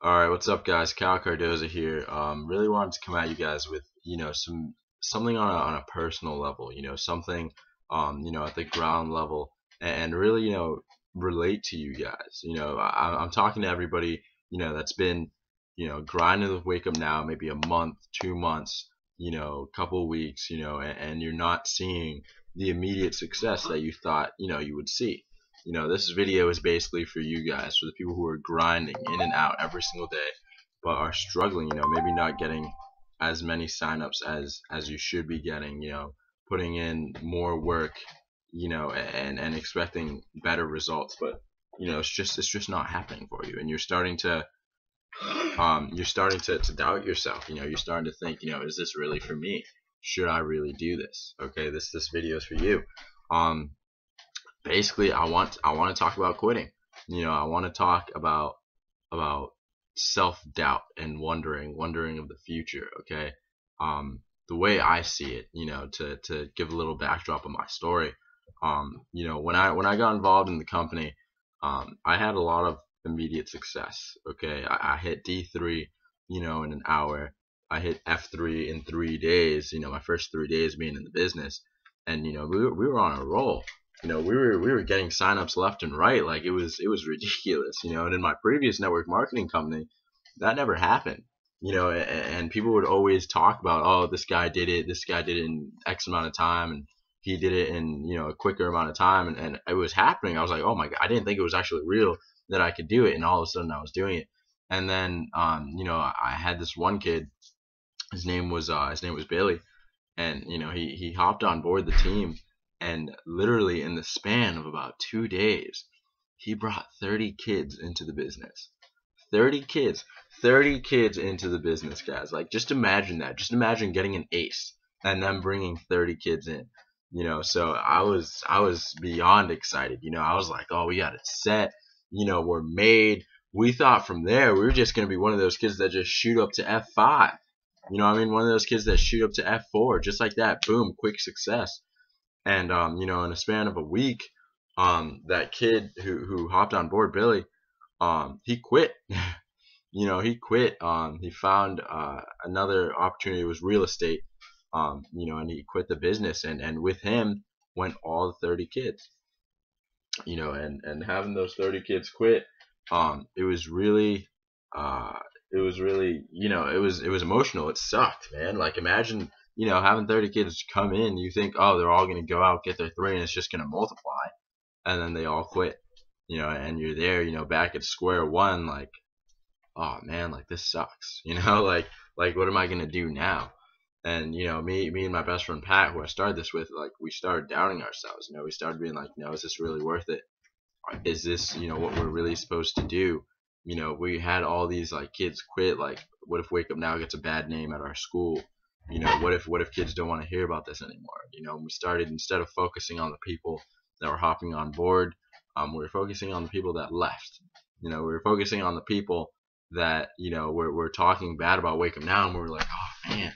All right, what's up, guys? Cal Cardoza here. Really wanted to come at you guys with something on a personal level, something at the ground level, and really relate to you guys. I'm talking to everybody that's been grinding with Wake Up Now maybe a month, 2 months, couple weeks, and you're not seeing the immediate success that you thought you would see. This video is basically for you guys, for the people who are grinding in and out every single day, but are struggling, maybe not getting as many signups as you should be getting, putting in more work, and expecting better results, but it's just not happening for you, and you're starting to doubt yourself. You're starting to think, is this really for me? Should I really do this? Okay, this video is for you. Basically, I want to talk about quitting. I want to talk about self-doubt and wondering of the future. Okay. The way I see it, to give a little backdrop of my story. When I got involved in the company, I had a lot of immediate success. Okay, I hit D3, in an hour. I hit F3 in 3 days. My first 3 days being in the business, and we were on a roll. We were getting signups left and right. Like it was ridiculous. And in my previous network marketing company, that never happened. And people would always talk about, oh, this guy did it. This guy did it in X amount of time, and he did it in a quicker amount of time, and it was happening. I was like, oh my god, I didn't think it was actually real that I could do it, and all of a sudden I was doing it. And then I had this one kid. His name was Bailey, and he hopped on board the team, and literally in the span of about 2 days, he brought 30 kids into the business. 30 kids. 30 kids into the business, guys. Like, just imagine that. Just imagine getting an ace and then bringing 30 kids in. So I was beyond excited. I was like, oh, we got it set. We're made. We thought from there we were just going to be one of those kids that just shoot up to F5. One of those kids that shoot up to F4, just like that. Boom, quick success. And in a span of a week, that kid who hopped on board, Billy, he quit. He quit. He found another opportunity. It was real estate. And he quit the business, and with him went all the 30 kids. And having those 30 kids quit, it was really it was emotional. It sucked, man. Like, imagine having 30 kids come in, you think, oh, they're all going to go out, get their three, and it's just going to multiply. And then they all quit, and you're there, back at square one, like, oh man, like, this sucks, like what am I going to do now? And, me and my best friend Pat, who I started this with, like, we started doubting ourselves. We started being like, is this really worth it? Is this, what we're really supposed to do? We had all these, like, kids quit. Like, what if Wake Up Now gets a bad name at our school? What if kids don't want to hear about this anymore? We started, instead of focusing on the people that were hopping on board, we were focusing on the people that left. We were focusing on the people that we're talking bad about Wake Up Now, and we were like, oh man,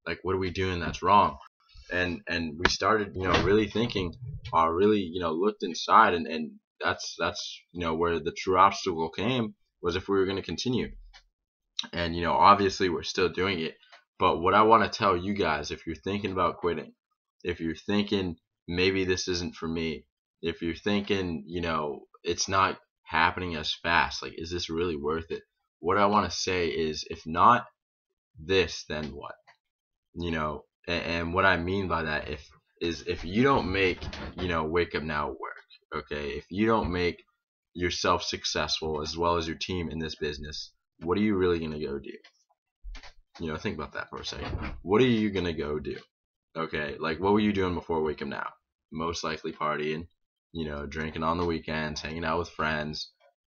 like, what are we doing that's wrong? And we started really thinking, really looked inside, and that's where the true obstacle came, was if we were going to continue. And obviously we're still doing it. But what I want to tell you guys, if you're thinking about quitting, if you're thinking maybe this isn't for me, if you're thinking, it's not happening as fast, like, is this really worth it? What I want to say is, if not this, then what? And what I mean by that, if you don't make, Wake Up Now work, okay? If you don't make yourself successful as well as your team in this business, what are you really going to go do? Think about that for a second. What are you going to go do? Okay, like, what were you doing before Wake Up Now? Most likely partying, drinking on the weekends, hanging out with friends,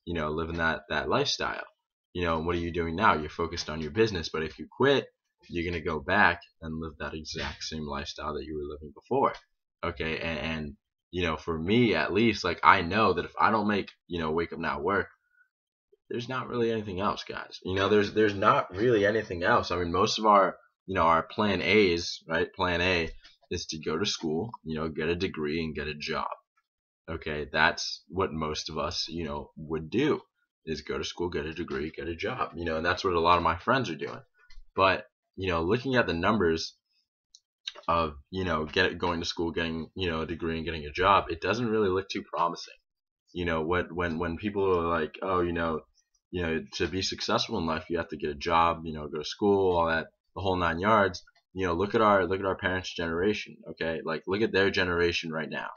living that lifestyle. What are you doing now? You're focused on your business, but if you quit, you're going to go back and live that exact same lifestyle that you were living before. Okay, and for me, at least, like, I know that if I don't make, Wake Up Now work, there's not really anything else, guys. There's not really anything else. I mean, most of our plan A's, right? Plan A is to go to school, get a degree and get a job. Okay, that's what most of us, would do. is go to school, get a degree, get a job, and that's what a lot of my friends are doing. But, looking at the numbers of, going to school, getting, a degree and getting a job, it doesn't really look too promising. When people are like, oh, to be successful in life, you have to get a job, go to school, all that, the whole 9 yards. Look at our parents' generation. Okay, like look at their generation right now.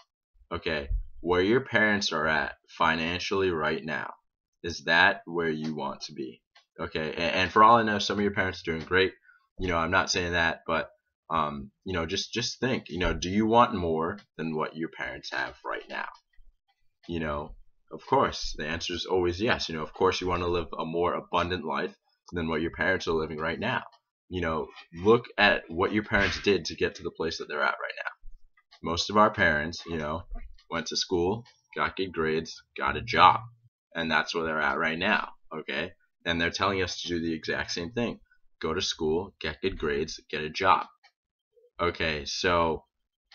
Okay, where your parents are at financially right now, is that where you want to be? Okay, and for all I know, some of your parents are doing great. I'm not saying that, but just think. Do you want more than what your parents have right now? Of course, the answer is always yes. Of course, you want to live a more abundant life than what your parents are living right now. Look at what your parents did to get to the place that they're at right now. Most of our parents, went to school, got good grades, got a job, and that's where they're at right now. Okay, and they're telling us to do the exact same thing: go to school, get good grades, get a job. Okay, so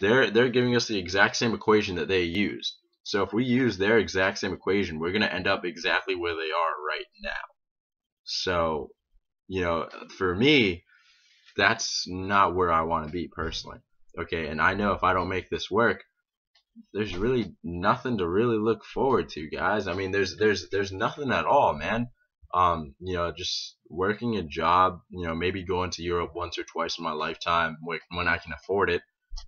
they're giving us the exact same equation that they used. So if we use their exact same equation, we're going to end up exactly where they are right now. So, for me, that's not where I want to be personally. Okay, and I know if I don't make this work, there's really nothing to really look forward to, guys. I mean, there's nothing at all, man. Just working a job, maybe going to Europe once or twice in my lifetime when I can afford it,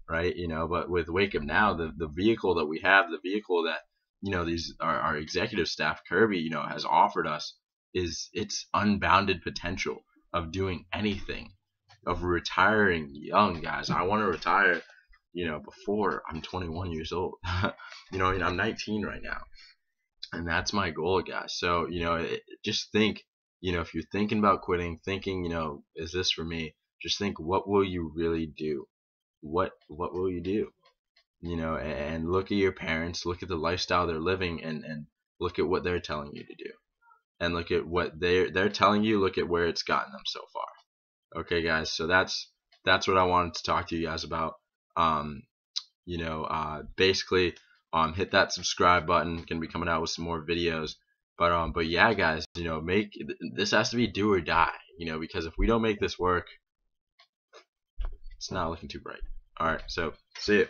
right? But with Wake Up Now, the vehicle that we have, the vehicle that these our executive staff, Kirby, has offered us, is its unbounded potential of doing anything, of retiring young, guys. I want to retire, before I'm 21 years old. I'm 19 right now, and that's my goal, guys. So just think, if you're thinking about quitting, thinking, is this for me? Just think, what will you really do? What will you do? And look at your parents, look at the lifestyle they're living, and look at what they're telling you to do, and look at what they're telling you. Look at where it's gotten them so far. Okay, guys. So that's what I wanted to talk to you guys about. Basically, hit that subscribe button. Gonna be coming out with some more videos. But yeah, guys, this has to be do or die. Because if we don't make this work, it's not looking too bright. All right, so see you.